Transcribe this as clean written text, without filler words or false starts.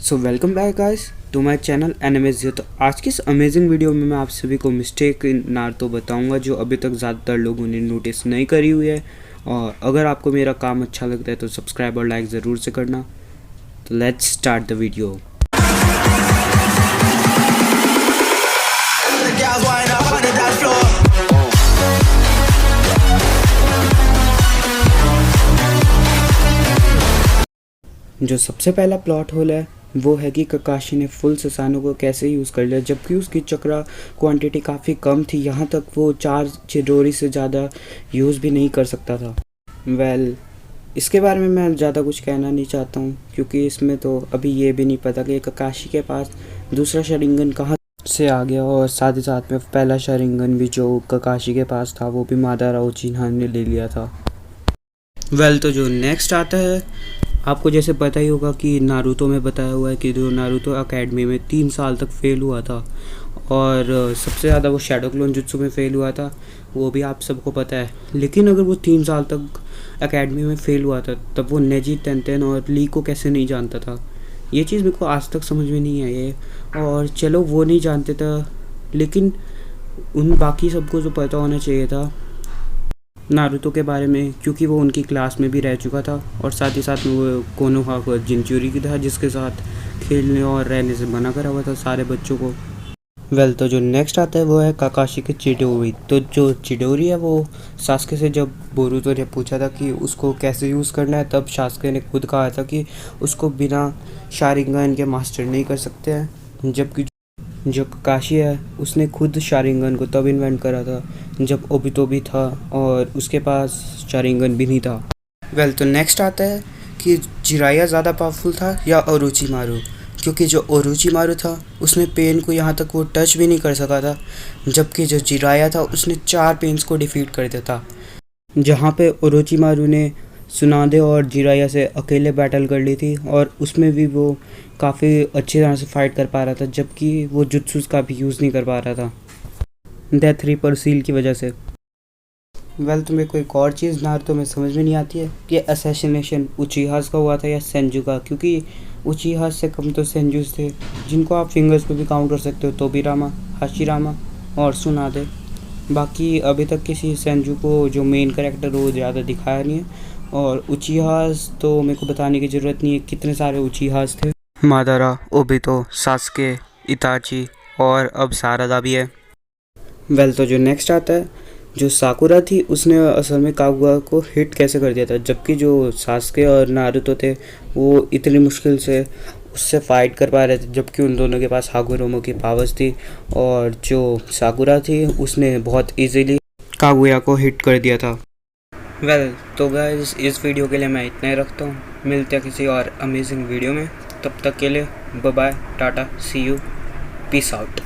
So welcome back guys to my channel Animazio. तो आज की इस अमेजिंग वीडियो में मैं आप सभी को मिस्टेक इन नारुतो बताऊंगा जो अभी तक ज़्यादातर लोगों ने नोटिस नहीं करी हुई है। और अगर आपको मेरा काम अच्छा लगता है तो सब्सक्राइब और लाइक ज़रूर से करना। तो लेट्स स्टार्ट द वीडियो। जो सबसे पहला प्लॉट होल है वो है कि ककाशी ने फुल ससानो को कैसे यूज़ कर लिया, जबकि उसकी चक्रा क्वांटिटी काफ़ी कम थी। यहाँ तक वो 4 चिडोरी से ज़्यादा यूज़ भी नहीं कर सकता था। इसके बारे में मैं ज़्यादा कुछ कहना नहीं चाहता हूँ, क्योंकि इसमें तो अभी ये भी नहीं पता कि ककाशी के पास दूसरा शरिंगन कहाँ से आ गया, और साथ ही साथ में पहला शरिंगन भी जो ककाशी के पास था वो भी मादारा उचिहा ने ले लिया था। तो जो नेक्स्ट आता है, आपको जैसे पता ही होगा कि नारुतो में बताया हुआ है कि जो नारुतो एकेडमी में 3 साल तक फेल हुआ था, और सबसे ज़्यादा वो शैडो क्लोन जुत्सु में फेल हुआ था, वो भी आप सबको पता है। लेकिन अगर वो 3 साल तक एकेडमी में फेल हुआ था तब वो नेजी टेंटेन और ली को कैसे नहीं जानता था? ये चीज़ मेरे को आज तक समझ में नहीं आई है। और चलो वो नहीं जानते था, लेकिन उन बाकी सबको जो पता होना चाहिए था नारुतो के बारे में, क्योंकि वो उनकी क्लास में भी रह चुका था, और साथ ही साथ में वो कोनोहा को जिनचूरी की था जिसके साथ खेलने और रहने से मना करा हुआ था सारे बच्चों को। तो जो नेक्स्ट आता है वो है काकाशी के चिडोरी। तो जो चिडोरी है वो सास्के से जब बोरुतो ने पूछा था कि उसको कैसे यूज़ करना है, तब सास्के ने खुद कहा था कि उसको बिना शारिंगन के मास्टर नहीं कर सकते हैं। जबकि जो ककाशी है उसने खुद शारिंगन को तब इन्वेंट करा था जब ओबितो भी था और उसके पास शारिंगन भी नहीं था। तो नेक्स्ट आता है कि जिराया ज़्यादा पावरफुल था या ओरोचिमारू, क्योंकि जो ओरोचिमारू था उसने पेन को यहाँ तक वो टच भी नहीं कर सका था, जबकि जो जिराया था उसने 4 पेन्स को डिफीट कर दिया था। जहाँ पे ओरोचिमारू ने सुनादे और जिराया से अकेले बैटल कर ली थी, और उसमें भी वो काफ़ी अच्छी तरह से फाइट कर पा रहा था, जबकि वो जुत्सुस का भी यूज़ नहीं कर पा रहा था डेथ रीपर सील की वजह से। तुम्हें कोई और चीज़ नारुतो में समझ में नहीं आती है कि असैसिनेशन उचिहास का हुआ था या सेंजू का, क्योंकि उचिहास से कम तो सेंजूस थे जिनको आप फिंगर्स पे भी काउंट कर सकते हो, तोबिरामा, हाशिरामा और सुनादे। बाकी अभी तक किसी सेंजू को जो मेन कैरेक्टर वो ज़्यादा दिखाया नहीं है। और उचिहास तो मेरे को बताने की ज़रूरत नहीं है, कितने सारे उचिहास थे, मादारा, ओबितो, सास्के, इताची और अब सारादा भी है। तो जो नेक्स्ट आता है, जो साकुरा थी उसने असल में कागुआ को हिट कैसे कर दिया था, जबकि जो सास्के और नारुतो थे वो इतनी मुश्किल से उससे फाइट कर पा रहे थे, जबकि उन दोनों के पास हागुरोमो की पावर्स थी, और जो साकुरा थी उसने बहुत इजीली कागुया को हिट कर दिया था। तो गाइस इस वीडियो के लिए मैं इतना ही रखता हूँ। मिलते हैं किसी और अमेजिंग वीडियो में, तब तक के लिए बाय बाय, टाटा, सी यू, पीस आउट।